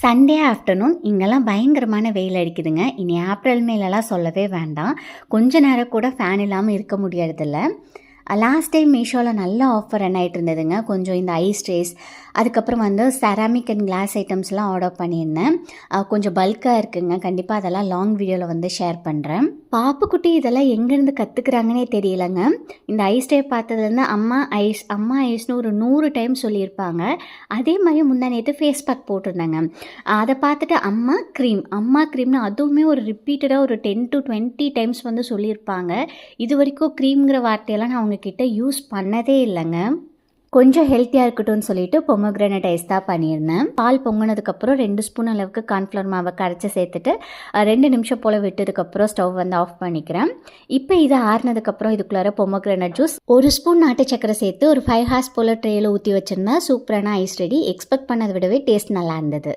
Sunday afternoon இங்கெல்லாம் பயங்கரமான வெயில் அடிக்குதுங்க. இனி ஏப்ரல் மேலெல்லாம் சொல்லவே வேண்டாம். கொஞ்ச நேரம் கூட ஃபேன் இல்லாமல் இருக்க முடியறதில்ல. லாஸ்ட் டைம் மீஷோவில் நல்ல ஆஃபர் ரன் ஆகிட்டு இருந்ததுங்க. கொஞ்சம் இந்த ஐஸ் ட்ரேஸ், அதுக்கப்புறம் வந்து செராமிக் அண்ட் கிளாஸ் ஐட்டம்ஸ்லாம் ஆர்டர் பண்ணியிருந்தேன். கொஞ்சம் பல்காக இருக்குங்க. கண்டிப்பாக அதெல்லாம் லாங் வீடியோவில் வந்து ஷேர் பண்ணுறேன். பாப்புக்குட்டி இதெல்லாம் எங்கேருந்து கற்றுக்குறாங்கன்னே தெரியலங்க. இந்த ஐஸ் ட்ரே பார்த்ததுலேருந்து அம்மா ஐஸ்னு ஒரு 100 டைம் சொல்லியிருப்பாங்க. அதே மாதிரி முந்தா நேற்று ஃபேஸ் பேக் போட்டிருந்தாங்க. அதை பார்த்துட்டு அம்மா க்ரீம்னு அதுவுமே ஒரு ரிப்பீட்டடாக ஒரு 10 to 20 டைம்ஸ் வந்து சொல்லியிருப்பாங்க. இது வரைக்கும் க்ரீம்ங்கிற வார்த்தையெல்லாம் நான் அவங்கக்கிட்ட யூஸ் பண்ணதே இல்லைங்க. கொஞ்சம் ஹெல்த்தியாக இருக்கட்டும்னு சொல்லிட்டு பொமோகிரானேட் ஐஸ் தான் பண்ணியிருந்தேன். பால் பொங்கினதுக்கப்புறம் 2 ஸ்பூன் அளவுக்கு கார்ன்ஃப்ளவர் மாவை கரைச்சி சேர்த்துட்டு 2 நிமிஷம் போல் விட்டதுக்கப்புறம் ஸ்டவ் வந்து ஆஃப் பண்ணிக்கிறேன். இப்போ இதை ஆறுனதுக்கப்புறம் இதுக்குள்ளார பொமோகிரானேட் ஜூஸ் 1 ஸ்பூன் நாட்டு சக்கரை சேர்த்து ஒரு 5 hours போல் ட்ரேயில் ஊற்றி வச்சுருந்தா சூப்பரான ஐஸ் ரெடி. எக்ஸ்பெக்ட் பண்ணதை விடவே டேஸ்ட் நல்லா இருந்தது.